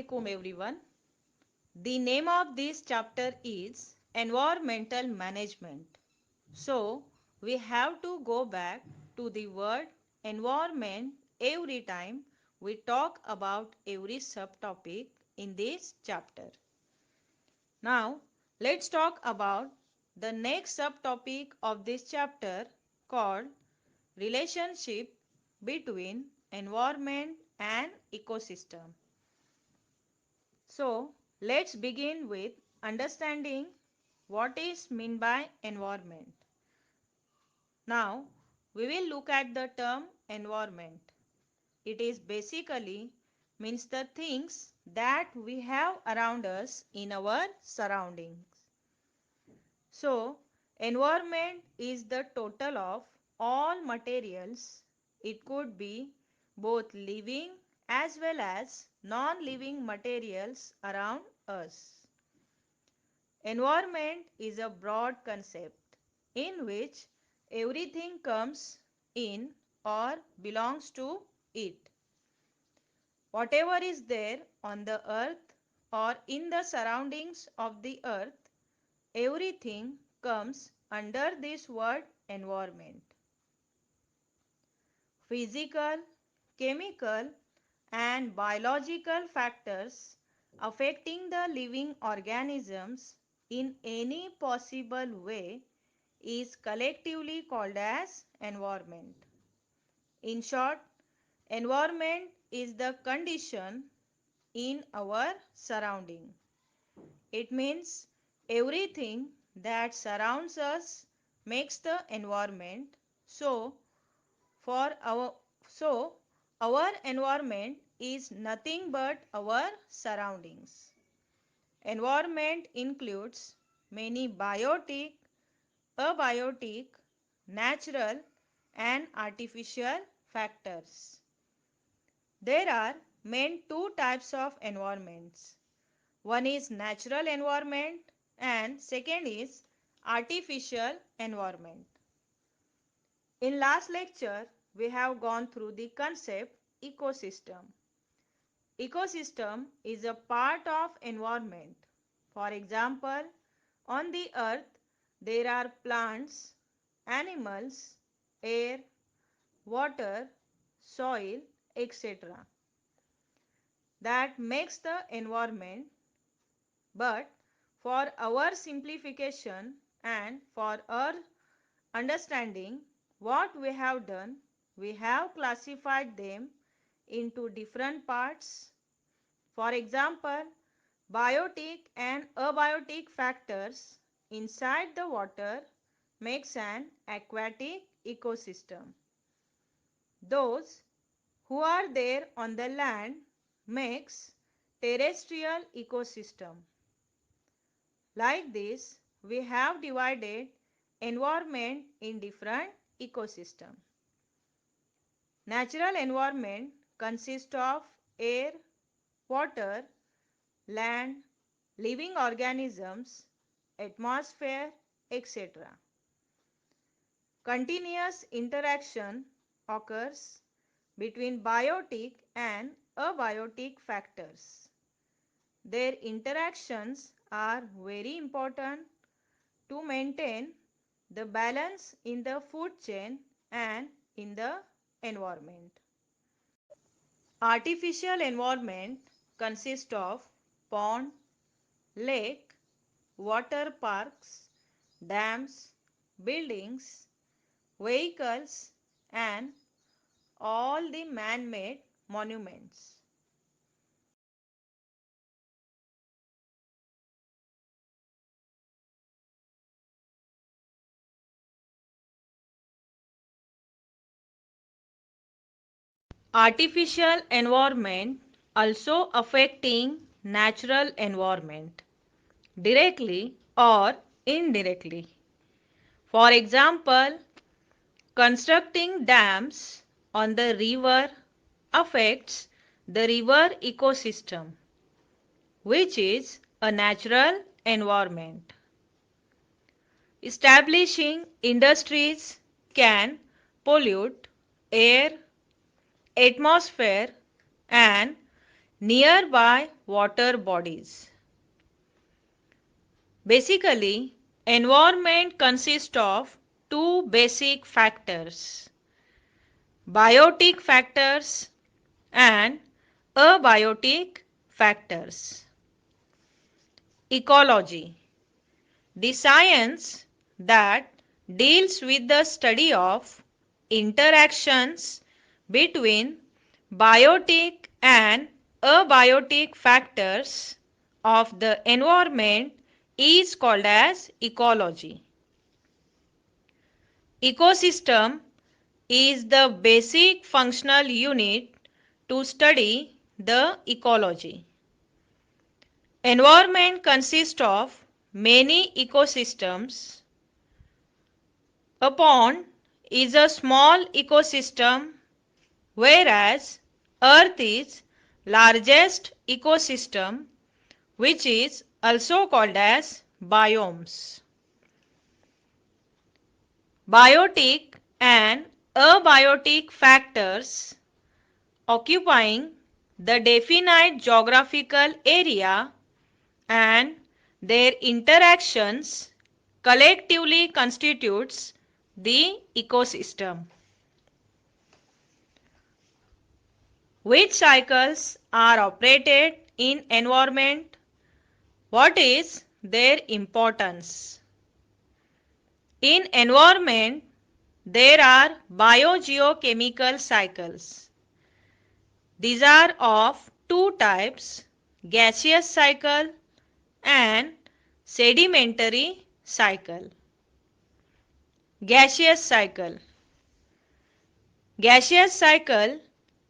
alaikum everyone. The name of this chapter is Environmental Management. So, we have to go back to the word environment every time we talk about every subtopic in this chapter. Now, let's talk about the next subtopic of this chapter called relationship between environment and ecosystem. So, let's begin with understanding what is meant by environment. Now, we will look at the term environment. It is basically means the things that we have around us in our surroundings. So, environment is the total of all materials. It could be both living as well as non-living materials around us. Environment is a broad concept in which everything comes in or belongs to it. Whatever is there on the earth or in the surroundings of the earth, everything comes under this word environment. Physical, chemical, and biological factors affecting the living organisms in any possible way is collectively called as environment. In short, environment is the condition in our surrounding. It means everything that surrounds us makes the environment. So, for our so our environment is nothing but our surroundings. Environment includes many biotic, abiotic, natural and artificial factors. There are main two types of environments. One is natural environment and second is artificial environment. In last lecture, we have gone through the concept ecosystem. Ecosystem is a part of environment. For example, on the earth, there are plants, animals, air, water, soil, etc. that makes the environment. But for our simplification and for our understanding, what we have done, we have classified them into different parts. For example, biotic and abiotic factors inside the water makes an aquatic ecosystem. Those who are there on the land makes terrestrial ecosystem. Like this, we have divided environment in different ecosystem. Natural environment consists of air, water, land, living organisms, atmosphere, etc. Continuous interaction occurs between biotic and abiotic factors. Their interactions are very important to maintain the balance in the food chain and in the environment. Artificial environment consists of pond, lake, water parks, dams, buildings, vehicles and all the man-made monuments. Artificial environment also affecting natural environment directly or indirectly. For example, constructing dams on the river affects the river ecosystem, which is a natural environment. Establishing industries can pollute air, atmosphere and nearby water bodies. Basically, environment consists of two basic factors: biotic factors and abiotic factors. Ecology, the science that deals with the study of interactions between biotic and abiotic factors of the environment, is called as ecology. Ecosystem is the basic functional unit to study the ecology. Environment consists of many ecosystems. A pond is a small ecosystem, whereas Earth is largest ecosystem, which is also called as biomes. Biotic and abiotic factors occupying the definite geographical area and their interactions collectively constitutes the ecosystem. Which cycles are operated in environment? What is their importance? In environment, there are biogeochemical cycles. These are of two types: gaseous cycle and sedimentary cycle. Gaseous cycle. Gaseous cycle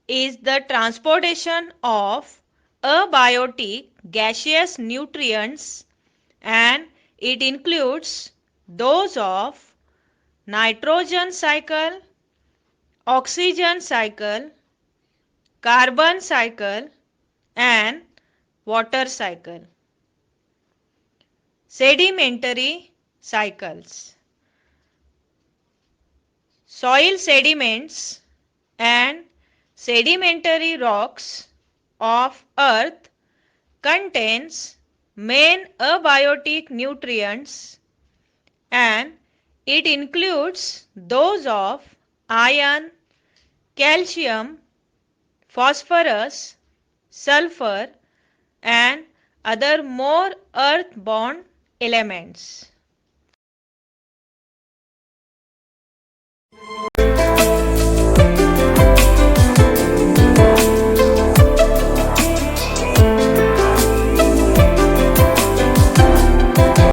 is the transportation of abiotic gaseous nutrients, and it includes those of nitrogen cycle, oxygen cycle, carbon cycle, and water cycle. Sedimentary cycles. Soil sediments and sedimentary rocks of earth contains main abiotic nutrients, and it includes those of iron, calcium, phosphorus, sulfur, and other more earth-borne elements.